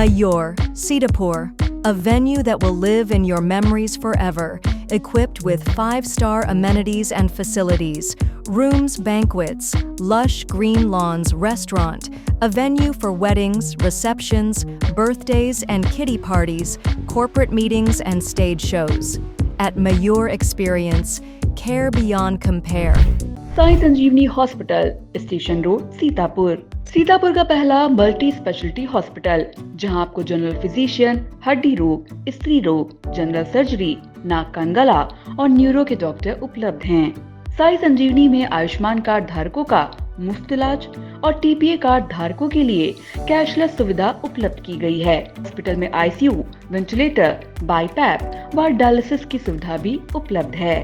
Mayur, Sitapur, a venue that will live in your memories forever, equipped with 5-star amenities and facilities, rooms, banquets, lush green lawns, restaurant, a venue for weddings, receptions, birthdays and kiddie parties, corporate meetings and stage shows. At Mayur Experience, care beyond compare. Sai Sanjeevani hospital, station road, Sitapur. Sitapur का पहला multi speciality hospital, जहां आपको general physician, हड्डी रोग, स्त्री रोग, general surgery, नाक कान गला और न्यूरो के डॉक्टर उपलब्ध हैं। साई संजीवनी में आयुष्मान कार्ड धारकों का मुफ्त इलाज और टीपीए कार्ड धारकों के लिए कैशलेस सुविधा उपलब्ध की गई है। हॉस्पिटल में आईसीयू, वेंटिलेटर, बाईपैप व डायलिसिस की सुविधा भी उपलब्ध है।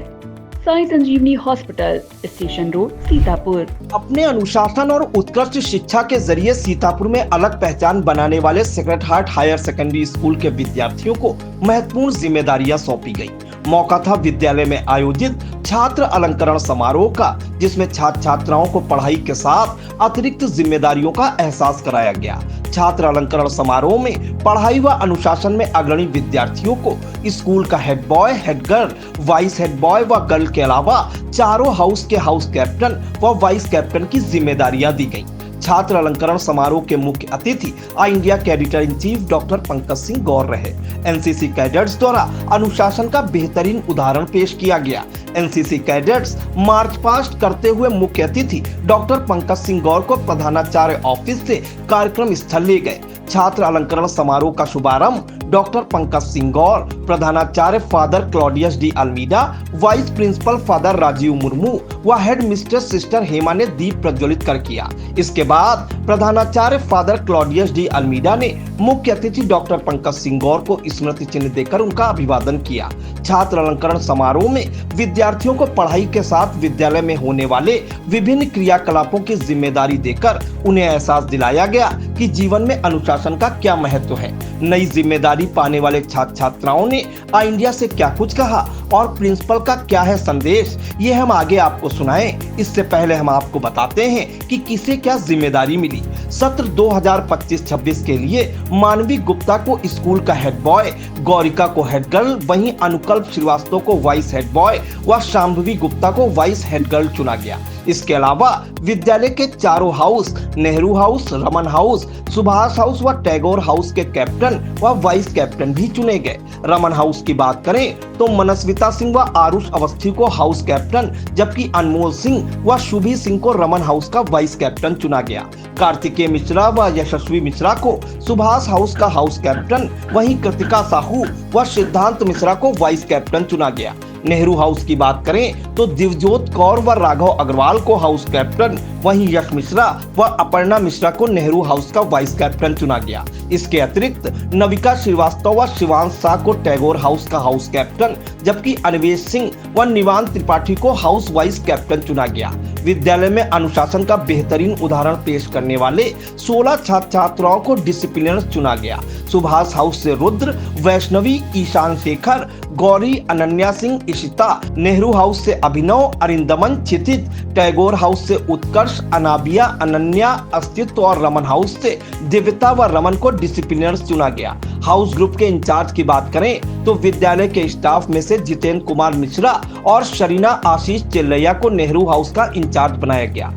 Sai Sanjeevani hospital, station road, Sitapur. अपने अनुशासन और उत्कृष्ट शिक्षा के जरिए सीतापुर में अलग पहचान बनाने वाले sacred heart higher secondary school के विद्यार्थियों को महत्वपूर्ण जिम्मेदारियां सौंपी गई। मौका था विद्यालय में आयोजित छात्र अलंकरण समारोह का, जिसमें छात्र छात्राओं को पढ़ाई के साथ अतिरिक्त जिम्मेदारियों का एहसास कराया गया। छात्र अलंकरण समारोह में पढ़ाई व अनुशासन में अग्रणी विद्यार्थियों को स्कूल का head boy, head girl, vice head boy व गर्ल के अलावा चारों हाउस के हाउस कैप्टन व वाइस कैप्टन की जिम्मेदारियां दी गयी। छात्र अलंकरण समारोह के मुख्य अतिथि all India cadet in chief doctor Pankaj Singh Gaur रहे। एनसीसी कैडेट्स द्वारा अनुशासन का बेहतरीन उदाहरण पेश किया गया। एनसीसी कैडेट्स मार्च पास्ट करते हुए मुख्य अतिथि डॉक्टर पंकज सिंह गौर को प्रधानाचार्य ऑफिस से कार्यक्रम स्थल ले गए। छात्र अलंकरण समारोह का शुभारंभ डॉक्टर पंकज सिंह गौर, प्रधानाचार्य father Claudius D Almeida, vice principal father Rajeev Murmu व हेड मिस्ट्रेस सिस्टर हेमा ने दीप प्रज्वलित कर किया। इसके बाद प्रधानाचार्य फादर क्लॉडियस डी अल्मीडा ने मुख्य अतिथि डॉक्टर पंकज सिंह गौर को स्मृति चिन्ह देकर उनका अभिवादन किया। छात्र अलंकरण समारोह में विद्यार्थियों को पढ़ाई के साथ विद्यालय में होने वाले विभिन्न क्रियाकलापों की जिम्मेदारी देकर उन्हें एहसास दिलाया गया कि जीवन में अनुशासन का क्या महत्व है। नई जिम्मेदारी पाने वाले छात्र छात्राओं ने ऑल इंडिया से क्या कुछ कहा और प्रिंसिपल का क्या है संदेश, ये हम आगे आपको सुनाएं। इससे पहले हम आपको बताते हैं कि किसे क्या जिम्मेदारी मिली। सत्र 2025-26 के लिए मानवी गुप्ता को स्कूल का हेड बॉय, गौरिका को हेड गर्ल, वहीं अनुकल्प श्रीवास्तव को वाइस हेड बॉय व शांभवी गुप्ता को वाइस हेड गर्ल चुना गया। इसके अलावा विद्यालय के चारों house, Nehru house, Raman house, Subhash house व टैगोर हाउस के कैप्टन व वाइस कैप्टन भी चुने गए। रमन हाउस की बात करें तो मनस्विता सिंह व आरुष अवस्थी को हाउस कैप्टन, जबकि अनमोल सिंह व शुभी सिंह को रमन हाउस का वाइस कैप्टन चुना गया। कार्तिकेय मिश्रा व यशस्वी मिश्रा को सुभाष हाउस का हाउस कैप्टन, वहीं कृतिका साहू व सिद्धांत मिश्रा को वाइस कैप्टन चुना गया। नेहरू हाउस की बात करें तो दिवजोत कौर व राघव अग्रवाल को हाउस कैप्टन, वहीं यश मिश्रा व अपर्णा मिश्रा को नेहरू हाउस का वाइस कैप्टन चुना गया। इसके अतिरिक्त नविका श्रीवास्तव व शिवांश शाह को टैगोर हाउस का हाउस कैप्टन, जबकि अन्वेश सिंह व निवान त्रिपाठी को हाउस वाइस कैप्टन चुना गया। विद्यालय में अनुशासन का बेहतरीन उदाहरण पेश करने वाले 16 छात्र छात्राओं को डिसिप्लिनर चुना गया। सुभाष हाउस से रुद्र, वैष्णवी, ईशान शेखर, गौरी, अनन्या सिंह, इशिता, नेहरू हाउस से अभिनव, अरिंदमन, क्षितिज, टैगोर हाउस से उत्कर्ष, अनाबिया, अनन्या, अस्तित्व और रमन हाउस से दिव्यता व रमन को डिसिप्लिनर चुना गया। हाउस ग्रुप के इंचार्ज की बात करें तो विद्यालय के स्टाफ में से जितेंद्र कुमार मिश्रा और शरीना आशीष चेल्लैया को नेहरू हाउस का इंचार्ज बनाया गया।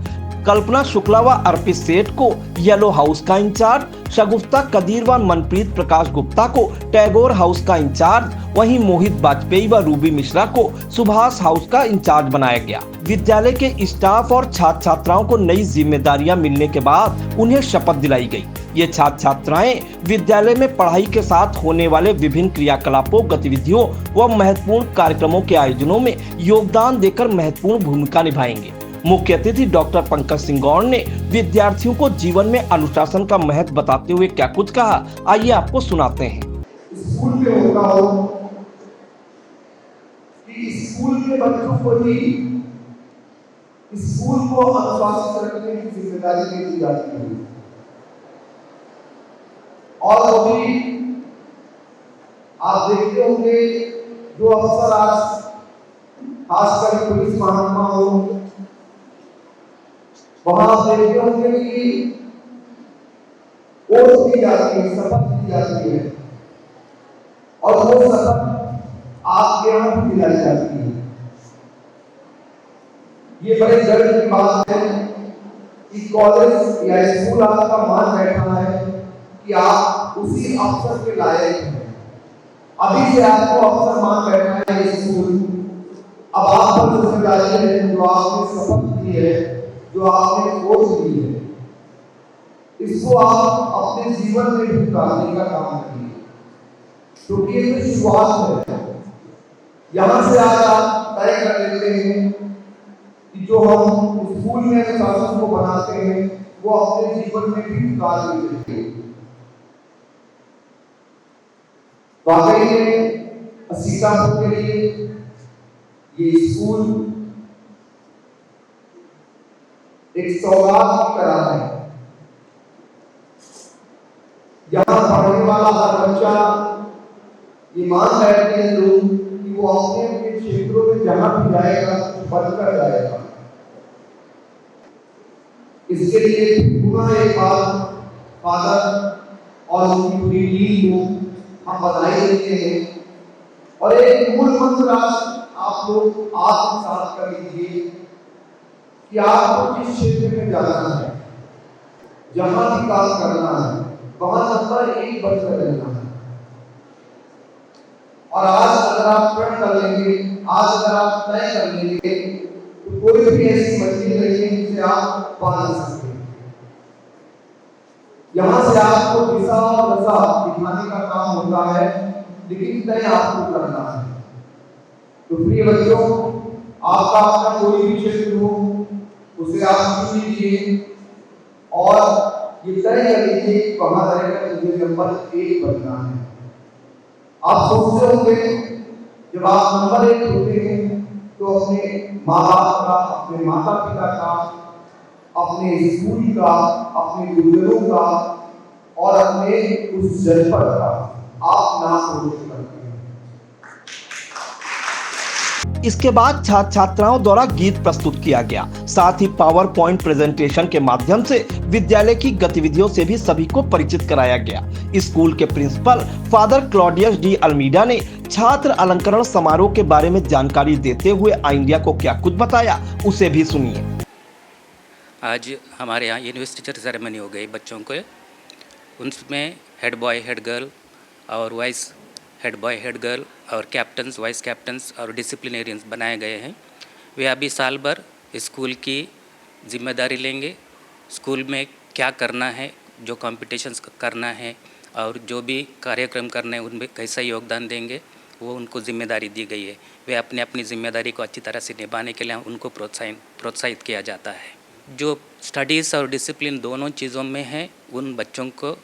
कल्पना शुक्ला व अर्पित सेठ को येलो हाउस का इंचार्ज, शगुफ्ता कदीर व मनप्रीत प्रकाश गुप्ता को टैगोर हाउस का इंचार्ज, वहीं मोहित वाजपेयी व रूबी मिश्रा को सुभाष हाउस का इंचार्ज बनाया गया। विद्यालय के स्टाफ और छात्र छात्राओं को नई जिम्मेदारियां मिलने के बाद उन्हें शपथ दिलाई गई। ये छात्र छात्राएं विद्यालय में पढ़ाई के साथ होने वाले विभिन्न क्रियाकलापों, गतिविधियों व महत्वपूर्ण कार्यक्रमों के आयोजनों में योगदान देकर महत्वपूर्ण भूमिका निभाएंगे। मुख्य अतिथि डॉक्टर पंकज सिंह गौर ने विद्यार्थियों को जीवन में अनुशासन का महत्व बताते हुए क्या कुछ कहा, आइए आपको सुनाते हैं। स्कूल में होता हो कि स्कूल के बच्चों को ही स्कूल को अनुशासित रखने की जिम्मेदारी दे दी जाती है और अभी आप देखते होंगे जो अफसर आज खासकर पुलिस महात्मा हो, वहां देखते होंगे कि ओथ दी जाती है, शपथ दी जाती है, और वो शपथ आपके यहाँ भी दिलाई जाती है। ये बड़े गर्व की बात है कि कॉलेज या स्कूल आपका मान बैठा है कि आप उसी अवसर के लायक हैं। अभी से आपको अवसर मान बैठा है ये स्कूल। अब आप पर जिम्मेदारी है, जो आपने शपथ दी है, जो आपने ओथ दी है, इसको आप अपने जीवन में भी उतारने का काम करिए, क्योंकि ये तो शुरुआत है। यहाँ से आज आप तय कर लेते हैं कि जो हम स्कूल में अनुशासन को बनाते हैं वो अपने जीवन में भी उतार लेते हैं। वाकई में सीतापुर के लिए ये स्कूल एक सौगात की तरह है। यहाँ पढ़ने वाला हर बच्चा ये मान बैठते हैं लोग कि वो अपने अपने क्षेत्रों में जहाँ भी जाएगा बनकर जाएगा। इसके लिए पुनः एक बार फादर और उनकी पूरी टीम को हम बधाई देते हैं, और एक मूल मंत्र आप लोग आत्मसात कर लीजिए कि आपको जिस क्षेत्र में जाना है, जहाँ भी काम करना है, वहां नंबर 1 बनकर रहना है। और आज अगर आप प्रण कर लेंगे, आज अगर आप तय कर लेंगे, तो कोई भी ऐसी मंजिल नहीं है जिसे आप पा नहीं सकते। यहाँ से आपको दिशा और दशा दिखाने का काम होता है, लेकिन तय आपको करना है। तो प्रिय बच्चों, आपका अपना कोई भी क्षेत्र हो, उसे आप चुन लीजिए और ये तय कर लीजिए कि वहां रहकर मुझे नंबर 1 बनना है। आप सोचते होंगे जब आप नंबर 1 होते हैं तो अपने माँ बाप का, अपने माता पिता का, अपने स्कूल का, अपने गुरुजनों का और अपने उस जनपद का आप नाम रोशन करते हैं। इसके बाद छात्र छात्राओं द्वारा गीत प्रस्तुत किया गया। साथ ही पावर पॉइंट प्रेजेंटेशन के माध्यम से विद्यालय की गतिविधियों से भी सभी को परिचित कराया गया। स्कूल के प्रिंसिपल फादर क्लॉडियस डी अल्मीडा ने छात्र अलंकरण समारोह के बारे में जानकारी देते हुए इंडिया को क्या कुछ बताया, उसे भी सुनिए। आज हमारे यहाँ यूनिवर्सिटी सेरेमनी हो गई बच्चों को। उसमें हेड बॉय हेड गर्ल और vice head boy head girl और कैप्टन्स वाइस कैप्टन्स और डिसिप्लिनेरियंस बनाए गए हैं। वे अभी साल भर स्कूल की जिम्मेदारी लेंगे। स्कूल में क्या करना है, जो कॉम्पिटिशन्स करना है और जो भी कार्यक्रम करने हैं उनमें कैसा योगदान देंगे, वो उनको जिम्मेदारी दी गई है। वे अपनी अपनी जिम्मेदारी को अच्छी तरह से निभाने के लिए उनको प्रोत्साहित किया जाता है। जो स्टडीज़ और डिसिप्लिन दोनों चीज़ों में है, उन बच्चों को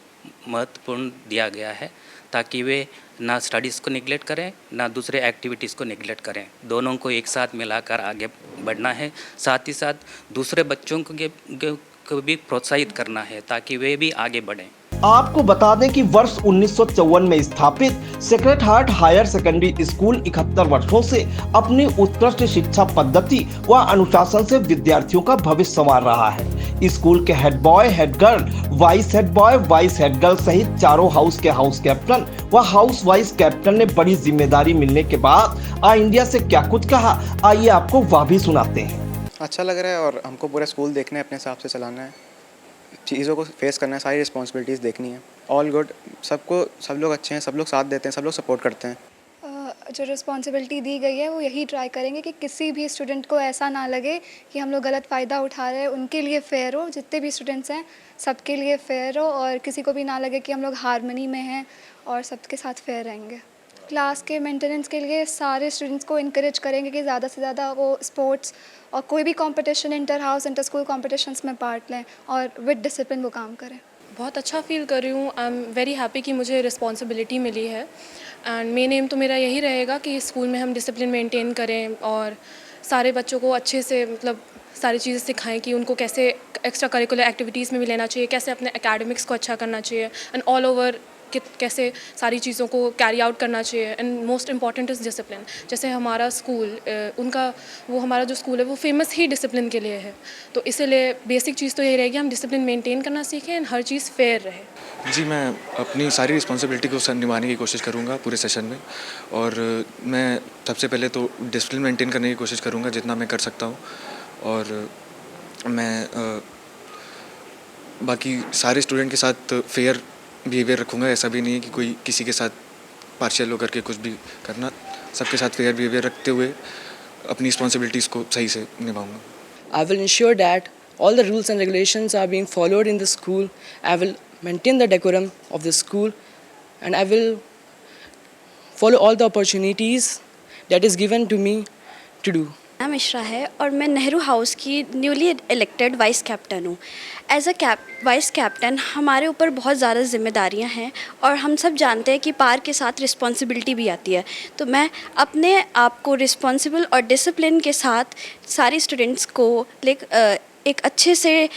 महत्वपूर्ण दिया गया है ताकि वे ना स्टडीज़ को निगलेक्ट करें ना दूसरे एक्टिविटीज़ को निगलेक्ट करें। दोनों को एक साथ मिलाकर आगे बढ़ना है। साथ ही साथ दूसरे बच्चों को भी प्रोत्साहित करना है ताकि वे भी आगे बढ़ें। आपको बता दें कि वर्ष 1954 में स्थापित sacred heart higher secondary school 71 वर्षों से अपनी उत्कृष्ट शिक्षा पद्धति व अनुशासन से विद्यार्थियों का भविष्य संवार रहा है। स्कूल के head boy head girl, vice head boy vice head girl सहित चारों हाउस के हाउस कैप्टन व हाउस वाइस कैप्टन ने बड़ी जिम्मेदारी मिलने के बाद इंडिया से क्या कुछ कहा, आइए आपको वह भी सुनाते हैं। अच्छा लग रहा है और हमको पूरा स्कूल देखना है, अपने हिसाब से चलाना है, चीज़ों को फेस करना है, सारी रिस्पॉन्सिबिलिटीज़ देखनी है। ऑल गुड, सब लोग अच्छे हैं, सब लोग साथ देते हैं, सब लोग सपोर्ट करते हैं। जो रिस्पॉन्सिबिलिटी दी गई है वो यही ट्राई करेंगे कि किसी भी स्टूडेंट को ऐसा ना लगे कि हम लोग गलत फ़ायदा उठा रहे हैं। उनके लिए फ़ेयर हो, जितने भी स्टूडेंट्स हैं सबके लिए फ़ेयर हो और किसी को भी ना लगे कि हम लोग हारमनी में हैं, और सबके साथ फ़ेयर रहेंगे। क्लास के मेंटेनेंस के लिए सारे स्टूडेंट्स को इनकरेज करेंगे कि ज़्यादा से ज़्यादा वो स्पोर्ट्स और कोई भी competition, inter house inter school competitions में पार्ट लें और विद डिसिप्लिन वो काम करें। बहुत अच्छा फील कर रही हूँ। आई एम वेरी हैप्पी कि मुझे रिस्पॉन्सिबिलिटी मिली है एंड मेन एम तो मेरा यही रहेगा कि स्कूल में हम डिसिप्लिन मेंटेन करें और सारे बच्चों को अच्छे से सारी चीज़ें सिखाएं कि उनको कैसे एक्स्ट्रा करिकुलर एक्टिविटीज़ में भी लेना चाहिए, कैसे अपने एकेडमिक्स को अच्छा करना चाहिए एंड ऑल ओवर कैसे सारी चीज़ों को कैरी आउट करना चाहिए। And most important is discipline. जैसे हमारा स्कूल हमारा जो स्कूल है वो फेमस ही डिसिप्लिन के लिए है, तो इसीलिए बेसिक चीज़ तो यही रहेगी, हम डिसिप्लिन मेंटेन करना सीखें एंड हर चीज़ फेयर रहे। जी, मैं अपनी सारी रिस्पॉन्सिबिलिटी को निभाने की कोशिश करूँगा पूरे सेशन में, और मैं सबसे पहले तो डिसिप्लिन मेंटेन करने की कोशिश करूँगा जितना मैं कर सकता हूँ, और मैं बाकी सारे स्टूडेंट के साथ फेयर बिहेवियर रखूँगा। ऐसा भी नहीं है कि कोई किसी के साथ पार्शियल होकर के कुछ भी करना, सबके साथ फेयर बिहेवियर रखते हुए अपनी रिस्पॉन्सिबिलिटीज़ को सही से निभाऊँगा। I will ensure that all the rules and regulations are being followed in the school. I will maintain the decorum of the school, and I will follow all the opportunities that is given to me to do. नाम मिश्रा है और मैं Nehru house की newly elected vice captain हूँ। As a vice captain हमारे ऊपर बहुत ज़्यादा जिम्मेदारियाँ हैं और हम सब जानते हैं कि पार के साथ रिस्पॉन्सिबिलिटी भी आती है। तो मैं अपने आप को रिस्पॉन्सिबल और डिसिप्लिन के साथ सारी स्टूडेंट्स को एक अच्छे से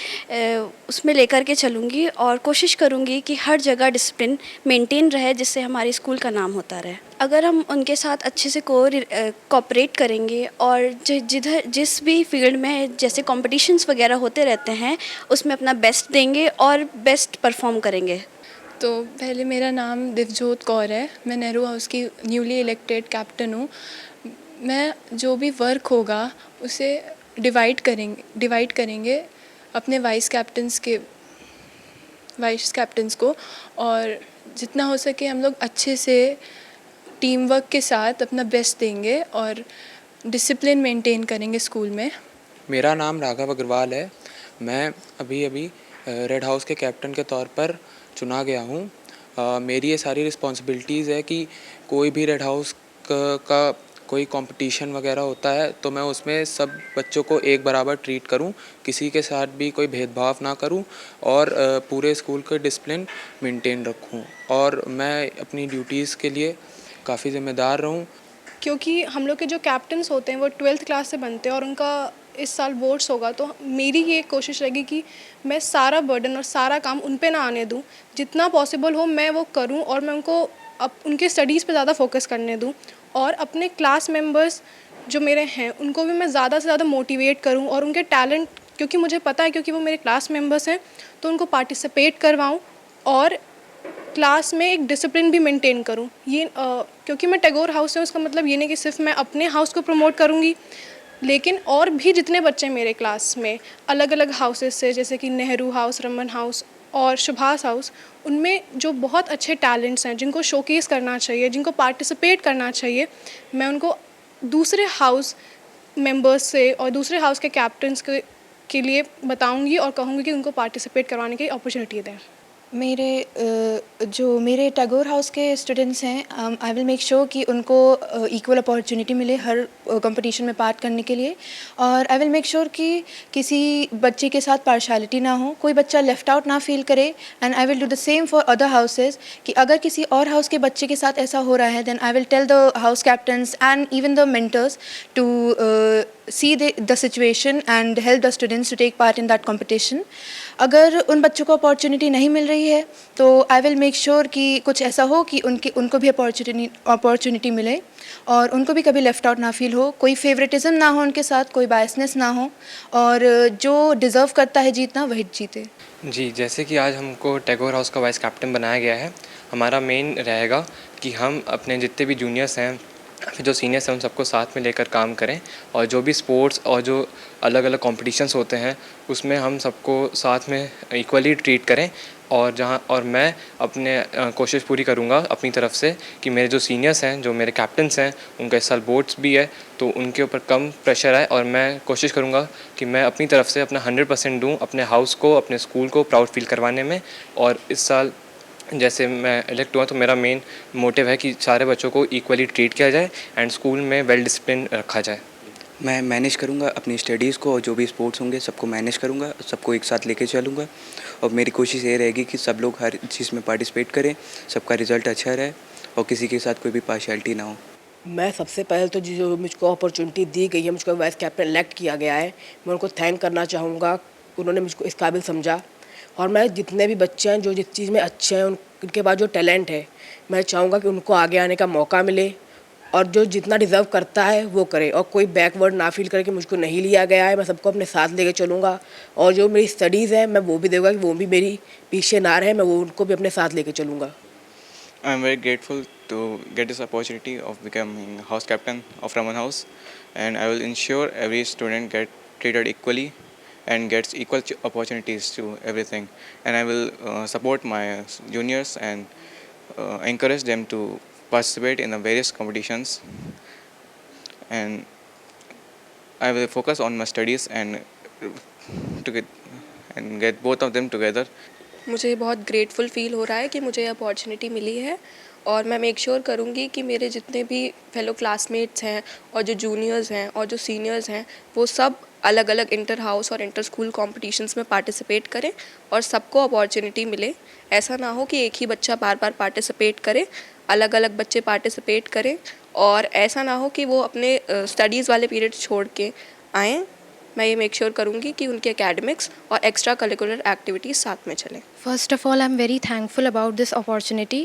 उसमें लेकर के चलूँगी और कोशिश करूँगी कि हर जगह डिसिप्लिन मेंटेन रहे, जिससे हमारे स्कूल का नाम होता रहे। अगर हम उनके साथ अच्छे से कोऑपरेट करेंगे और जिस भी फील्ड में जैसे कॉम्पिटिशन्स वगैरह होते रहते हैं उसमें अपना बेस्ट देंगे और बेस्ट परफॉर्म करेंगे। तो पहले मेरा नाम दिवजोत कौर है, मैं नेहरू हाउस की न्यूली इलेक्टेड कैप्टन हूँ। मैं जो भी वर्क होगा उसे डिवाइड करेंगे अपने वाइस कैप्टन्स को, और जितना हो सके हम लोग अच्छे से टीम वर्क के साथ अपना बेस्ट देंगे और डिसिप्लिन मेंटेन करेंगे स्कूल में। मेरा नाम राघव अग्रवाल है। मैं अभी रेड हाउस के कैप्टन के तौर पर चुना गया हूँ। मेरी ये सारी रिस्पॉन्सिबिलिटीज़ है कि कोई भी रेड हाउस का कोई कंपटीशन वगैरह होता है तो मैं उसमें सब बच्चों को एक बराबर ट्रीट करूं, किसी के साथ भी कोई भेदभाव ना करूं और पूरे स्कूल का डिसिप्लिन मेंटेन रखूं, और मैं अपनी ड्यूटीज़ के लिए काफ़ी ज़िम्मेदार रहूं। क्योंकि हम लोग के जो कैप्टन्स होते हैं वो 12th क्लास से बनते हैं और उनका इस साल बोर्ड्स होगा, तो मेरी ये कोशिश रहेगी कि मैं सारा बर्डन और सारा काम उन पे ना आने दूं, जितना पॉसिबल हो मैं वो करूं और मैं उनको उनके स्टडीज़ पे ज़्यादा फोकस करने दूं, और अपने क्लास मेंबर्स जो मेरे हैं उनको भी मैं ज़्यादा से ज़्यादा मोटिवेट करूं और उनके टैलेंट, क्योंकि मुझे पता है क्योंकि वो मेरे क्लास मेंबर्स हैं, तो उनको पार्टिसिपेट करवाऊं और क्लास में एक डिसिप्लिन भी मेंटेन करूं। ये क्योंकि मैं टैगोर हाउस से, उसका मतलब ये नहीं कि सिर्फ मैं अपने हाउस को प्रमोट करूंगी, लेकिन और भी जितने बच्चे मेरे क्लास में अलग अलग हाउसेस से, जैसे कि नेहरू हाउस, रमन हाउस और सुभाष हाउस, उनमें जो बहुत अच्छे टैलेंट्स हैं जिनको शोकेस करना चाहिए, जिनको पार्टिसिपेट करना चाहिए, मैं उनको दूसरे हाउस मेंबर्स से और दूसरे हाउस के कैप्टन्स के लिए बताऊंगी और कहूँगी कि उनको पार्टिसिपेट करवाने की अपॉर्चुनिटी दें। मेरे टैगोर हाउस के स्टूडेंट्स हैं, आई विल मेक श्योर कि उनको इक्वल अपॉर्चुनिटी मिले हर कंपटीशन में पार्ट करने के लिए, और आई विल मेक श्योर कि किसी बच्चे के साथ पार्शलिटी ना हो, कोई बच्चा लेफ्ट आउट ना फील करे, and I will do the same for other houses कि अगर किसी और हाउस के बच्चे के साथ ऐसा हो रहा है then I will tell the house captains and even the mentors to see the situation and help the students to take part in that competition. अगर उन बच्चों को अपॉर्चुनिटी नहीं मिल रही है तो आई विल मेक श्योर कि कुछ ऐसा हो कि उनको भी अपॉर्चुनिटी मिले और उनको भी कभी लेफ्ट आउट ना फील हो, कोई फेवरेटिज्म ना हो उनके साथ, कोई बायसनेस ना हो, और जो डिज़र्व करता है जीतना वही जीते। जी, जैसे कि आज हमको टैगोर हाउस का वाइस कैप्टन बनाया गया है, हमारा मेन रहेगा कि हम अपने जितने भी जूनियर्स हैं, फिर जो सीनियर्स हैं, उन सबको साथ में लेकर काम करें, और जो भी स्पोर्ट्स और जो अलग अलग कॉम्पिटिशन्स होते हैं उसमें हम सबको साथ में इक्वली ट्रीट करें, और मैं अपने कोशिश पूरी करूंगा अपनी तरफ से कि मेरे जो सीनियर्स हैं, जो मेरे कैप्टन्स हैं, उनका इस साल बोर्ड्स भी है तो उनके ऊपर कम प्रेशर आए, और मैं कोशिश करूंगा कि मैं अपनी तरफ से अपना 100% दूं अपने हाउस को, अपने स्कूल को प्राउड फील करवाने में। और इस साल जैसे मैं इलेक्ट हुआ तो मेरा मेन मोटिव है कि सारे बच्चों को इक्वली ट्रीट किया जाए एंड स्कूल में वेल डिसिप्लिन रखा जाए। मैं मैनेज करूंगा अपनी स्टडीज़ को, और जो भी स्पोर्ट्स होंगे सबको मैनेज करूंगा, सबको एक साथ लेके चलूंगा, और मेरी कोशिश ये रहेगी कि सब लोग हर चीज़ में पार्टिसिपेट करें, सबका रिज़ल्ट अच्छा रहे और किसी के साथ कोई भी पार्शियलिटी ना हो। मैं सबसे पहले तो जो मुझको अपॉर्चुनिटी दी गई है, मुझको वाइस कैप्टन इलेक्ट किया गया है, मैं उनको थैंक करना चाहूँगा। उन्होंने मुझको इस काबिल समझा और मैं जितने भी बच्चे हैं जो जिस चीज़ में अच्छे हैं उनके पास जो टैलेंट है, मैं चाहूँगा कि उनको आगे आने का मौका मिले और जो जितना डिज़र्व करता है वो करे, और कोई बैकवर्ड ना फील करे कि मुझको नहीं लिया गया है। मैं सबको अपने साथ लेके चलूँगा, और जो मेरी स्टडीज़ है मैं वो भी देखूँगा कि वो भी मेरी पीछे ना रहे, मैं वो उनको भी अपने साथ लेके चलूँगा। I am very grateful to get this opportunity of becoming house captain of Raman House, and I will ensure every student get treated equally and gets equal opportunities to everything. And I will support my juniors and encourage them to participate in the various competitions. And I will focus on my studies and get both of them together. मुझे बहुत grateful feel हो रहा है कि मुझे opportunity मिली है, और मैं मेक श्योर करूँगी कि मेरे जितने भी फेलो क्लासमेट्स हैं और जो जूनियर्स हैं और जो सीनियर्स हैं वो सब अलग अलग इंटर हाउस और इंटर स्कूल कॉम्पिटिशन्स में पार्टिसिपेट करें और सबको अपॉर्चुनिटी मिले। ऐसा ना हो कि एक ही बच्चा बार बार पार्टिसिपेट करे, अलग अलग बच्चे पार्टिसिपेट करें, और ऐसा ना हो कि वो अपने स्टडीज़ वाले पीरियड छोड़ के आएँ। मैं ये मेक श्योर करूँगी कि उनके एकेडमिक्स और एक्स्ट्रा करिकुलर एक्टिविटीज़ साथ में चलें। First of all, I'm very thankful about this opportunity,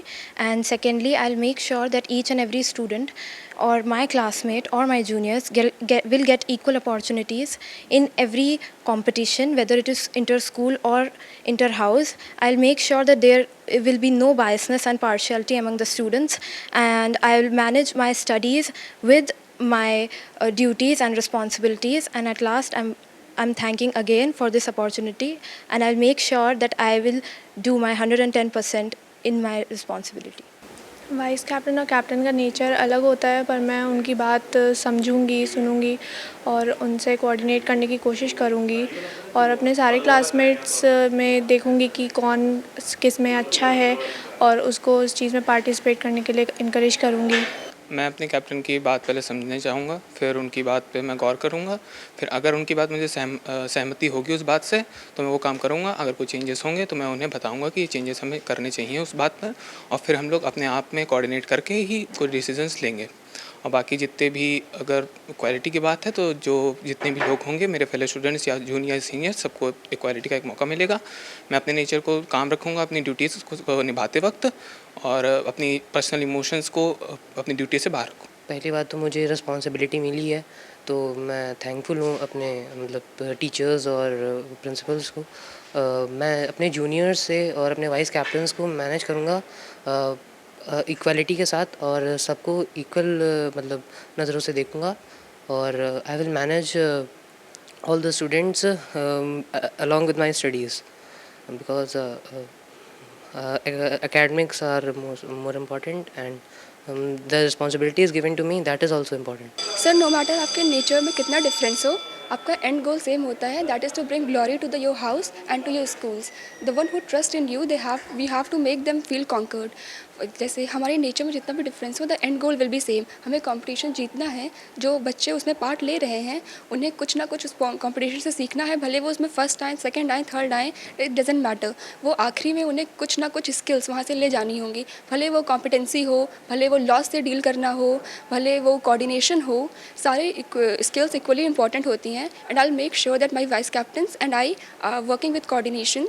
and secondly, I'll make sure that each and every student or my classmate or my juniors will get equal opportunities in every competition, whether it is inter-school or inter-house. I'll make sure that there will be no biasness and partiality among the students, and I'll manage my studies with my duties and responsibilities. And at last, I'm thanking again for this opportunity, and I'll make sure that I will do my 110% in my responsibility. Vice captain और captain का nature अलग होता है, पर मैं उनकी बात समझूंगी, सुनूंगी और उनसे कोऑर्डिनेट करने की कोशिश करूंगी, और अपने सारे क्लासमेट्स में देखूंगी कि कौन किस में अच्छा है और उसको उस चीज़ में पार्टिसिपेट करने के लिए इनकरेज करूंगी। मैं अपने कैप्टन की बात पहले समझने चाहूँगा, फिर उनकी बात पे मैं गौर करूँगा, फिर अगर उनकी बात मुझे सहमति होगी उस बात से तो मैं वो काम करूँगा। अगर कोई चेंजेस होंगे तो मैं उन्हें बताऊँगा कि ये चेंजेस हमें करने चाहिए उस बात पर, और फिर हम लोग अपने आप में कोऑर्डिनेट करके ही कोई डिसीजंस लेंगे। और बाकी जितने भी अगर क्वालिटी की बात है तो जो जितने भी लोग होंगे मेरे फेलो स्टूडेंट्स या जूनियर सीनियर, सबको इक्वालिटी का एक मौका मिलेगा। मैं अपने नेचर को काम रखूँगा अपनी ड्यूटीज़ को निभाते वक्त, और अपनी पर्सनल इमोशंस को अपनी ड्यूटी से बाहर रखूँ। पहली बात तो मुझे रिस्पॉन्सिबिलिटी मिली है, तो मैं थैंकफुल हूँ अपने मतलब टीचर्स और प्रिंसिपल्स को। मैं अपने जूनियर्स से और अपने वाइस कैप्टन्स को मैनेज करूँगा इक्वालिटी के साथ, और सबको इक्वल मतलब नज़रों से देखूँगा, और I will manage all the students along with my studies, because academics are more important, and the responsibility is given to me, that is also important. Sir, no matter आपके नेचर में कितना difference हो, आपका and goal same होता है, that is to bring glory to the your house and to your schools. The one who trust in you we have to make them feel conquered. जैसे हमारे nature में जितना भी difference हो, the end goal will be same. हमें competition जीतना है, जो बच्चे उसमें पार्ट ले रहे हैं उन्हें कुछ ना कुछ उस कंपटीशन से सीखना है, भले वो उसमें फर्स्ट आए, सेकंड आए, थर्ड आए, इट डजेंट मैटर। वो आखिरी में उन्हें कुछ ना कुछ स्किल्स वहाँ से ले जानी होंगी, भले वो कॉम्पिटेंसी हो, भले वो लॉस से डील करना हो, भले वो कोऑर्डिनेशन हो, सारे स्किल्स इक्वली इंपॉर्टेंट होती हैं। And I will make sure that my vice captains and I R working with coordination,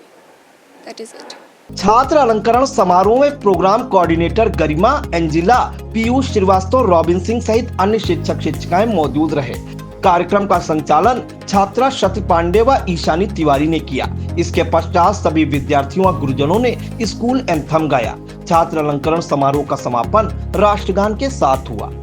that is it. छात्र अलंकरण समारोह में प्रोग्राम कोऑर्डिनेटर गरिमा, एंजिला, पीयूष श्रीवास्तव, रॉबिन सिंह सहित अन्य शिक्षक शिक्षिकाएं मौजूद रहे। कार्यक्रम का संचालन छात्रा शति पांडे व ईशानी तिवारी ने किया। इसके पश्चात सभी विद्यार्थियों व गुरुजनों ने स्कूल एंथम गाया। छात्र अलंकरण समारोह का समापन राष्ट्रगान के साथ हुआ।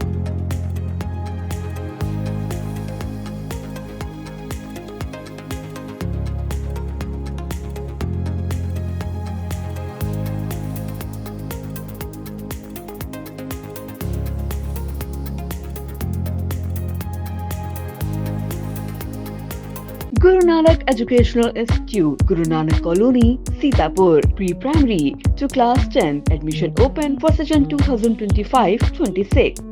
Guru Nanak Educational Institute, Guru Nanak Colony, Sitapur, Pre-Primary to Class 10. Admission open for session 2025-26.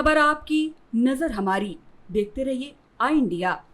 खबर आपकी, नज़र हमारी। देखते रहिए आई इंडिया।